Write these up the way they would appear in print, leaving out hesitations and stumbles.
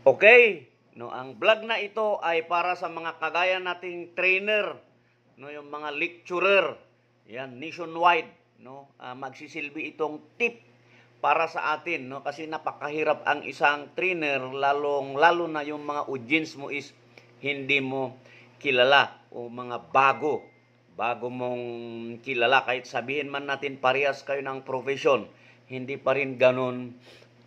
Okay, no, ang vlog na ito ay para sa mga kagaya nating trainer, no, yung mga lecturer, yan, nationwide, no, magsisilbi itong tip para sa atin, no, kasi napakahirap ang isang trainer, lalo na yung mga audience mo is hindi mo kilala o mga bago mong kilala, kahit sabihin man natin parehas kayo ng profession, hindi pa rin ganun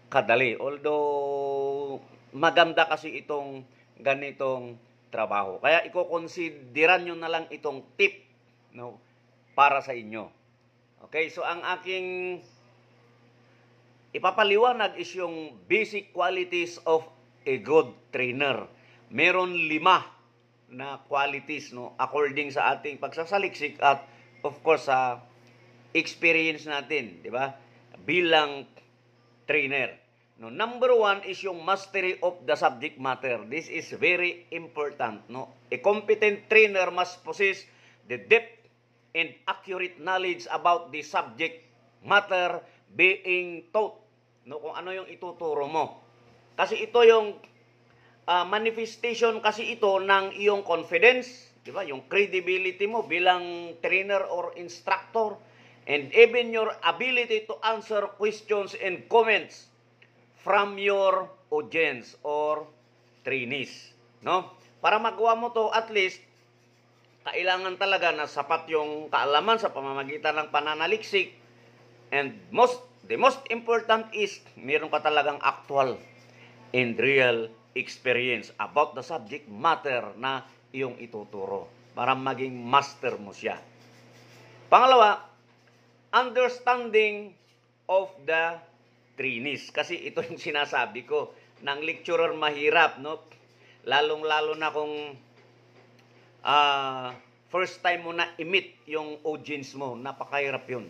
kadali. Although maganda kasi itong ganitong trabaho. Kaya iko-consideran nyo na lang itong tip, no, para sa inyo. Okay, so ang aking ipapaliwanag is yung basic qualities of a good trainer. Meron 5 na qualities, no, according sa ating pagsasaliksik at of course sa experience natin, di ba? Bilang trainer. No, number 1 is yung mastery of the subject matter. This is very important. No? A competent trainer must possess the depth and accurate knowledge about the subject matter being taught. No, kung ano yung ituturo mo. Kasi ito yung manifestation kasi ito ng iyong confidence, di ba? Yung credibility mo bilang trainer or instructor, and even your ability to answer questions and comments from your audience or trainees, no? Para magawa mo to, at least kailangan talaga na sapat yung kaalaman sa pamamagitan ng pananaliksik, and the most important is meron ka talagang actual and real experience about the subject matter na iyong ituturo para maging master mo siya. Pangalawa, understanding of the trainees. Kasi ito yung sinasabi ko, ng lecturer mahirap, no? Lalong-lalo na kung first time mo na i-meet yung audience mo, napakahirap yun.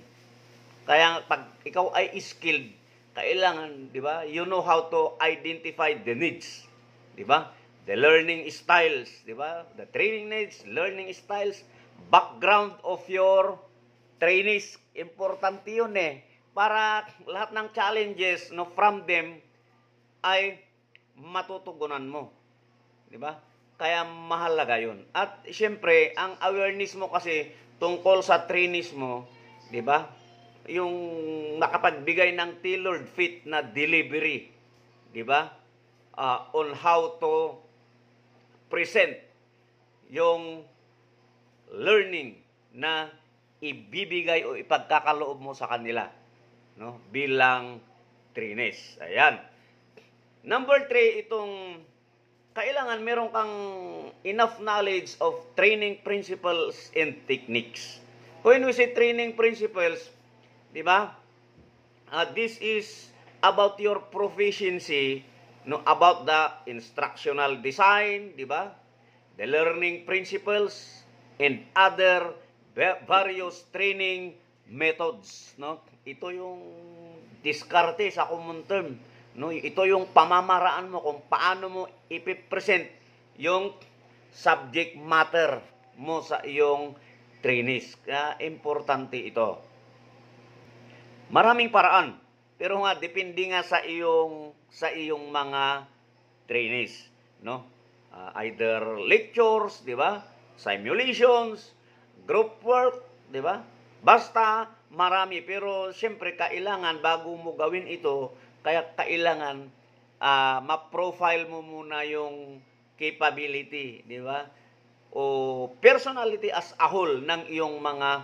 Kaya pag ikaw ay skilled, kailangan, di ba, you know how to identify the needs, di ba? The learning styles, di ba? The training needs, learning styles, background of your trainees, importante yun para lahat ng challenges, no, from them ay matutugunan mo. Di ba? Kaya mahalaga yun. At siyempre, ang awareness mo kasi tungkol sa trainees mo, di ba? Yung makapagbigay ng tailored fit na delivery, di ba? On how to present yung learning na ibibigay o ipagkakaloob mo sa kanila, no, bilang trainees. Ayan. Number 3, itong kailangan meron kang enough knowledge of training principles and techniques. When we say training principles, di ba? This is about your proficiency, no, about the instructional design, di ba? The learning principles and other various training methods, no? Ito yung diskarte sa common term, no? Ito yung pamamaraan mo kung paano mo ipipresent yung subject matter mo sa iyong trainees. Kaya importante ito. Maraming paraan, pero nga depende nga sa iyong mga trainees, no? Either lectures, di ba? Simulations, group work, di ba? Basta marami, pero siyempre kailangan bago mo gawin ito, kaya kailangan ma-profile mo muna yung capability, di ba? O personality as a whole ng iyong mga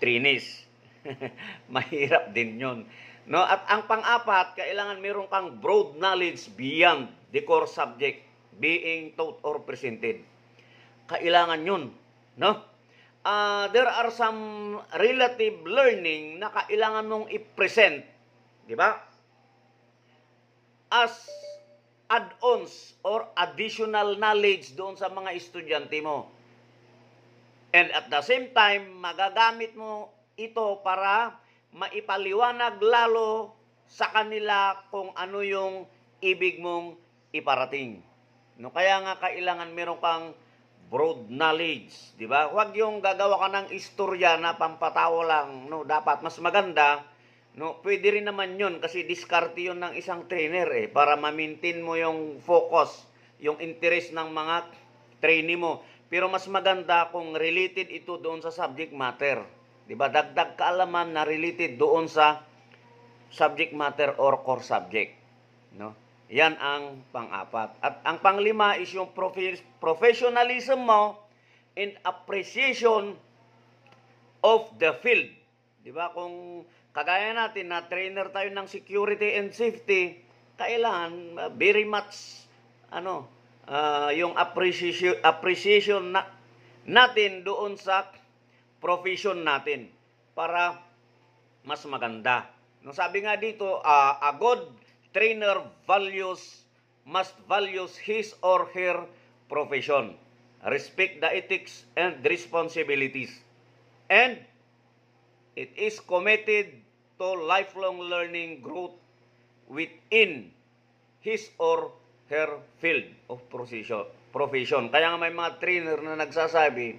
trainees. Mahirap din 'yon. No, at ang pang-apat, kailangan meron kang broad knowledge beyond the core subject being taught or presented. Kailangan 'yun, no? There are some relative learning na kailangan mong i-present, di ba? As add-ons or additional knowledge doon sa mga estudyante mo. And at the same time, magagamit mo ito para maipaliwanag lalo sa kanila kung ano yung ibig mong iparating. No, kaya nga kailangan meron kang broad knowledge, di ba? Huwag yung gagawa ka ng istorya na pampatawa lang, no? Dapat mas maganda No, pwede rin naman 'yun kasi diskarte 'yun ng isang trainer para ma-maintain mo yung focus, yung interest ng mga trainee mo. Pero mas maganda kung related ito doon sa subject matter. 'Di ba? Dagdag kaalaman na related doon sa subject matter or core subject, no? Yan ang pang-apat. At ang panglima is yung professionalism mo and appreciation of the field. 'Di ba? Kung kagaya natin na trainer tayo ng security and safety, kailangan very much yung appreciation natin doon sa profession natin para mas maganda. No, sabi nga dito, a good trainer must values his or her profession, respect the ethics and responsibilities, and it is committed to lifelong learning growth within his or her field of profession. Kaya nga may mga trainer na nagsasabi,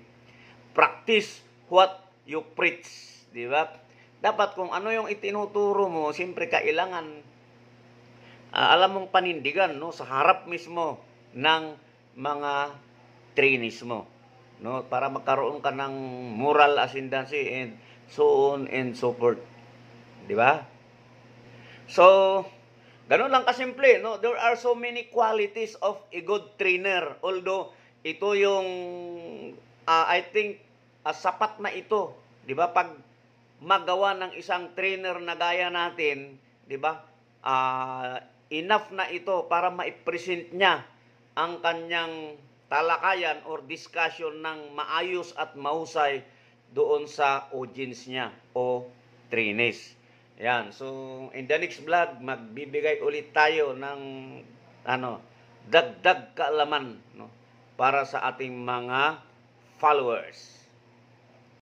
practice what you preach. Di ba? Dapat kung ano yung itinuturo mo, siyempre kailangan alam mong panindigan, no, sa harap mismo ng mga trainees mo, no, para magkaroon ka ng moral ascendancy and so on and so forth. Di ba? So, ganun lang kasimple, no? There are so many qualities of a good trainer. Although, ito yung, I think, sapat na ito. Di ba? Pag magawa ng isang trainer na gaya natin, di ba? Enough na ito para ma-present niya ang kanyang talakayan or discussion ng maayos at mahusay doon sa audience niya o trainees. Yan. So, in the next vlog, magbibigay ulit tayo ng dagdag kaalaman, no, para sa ating mga followers.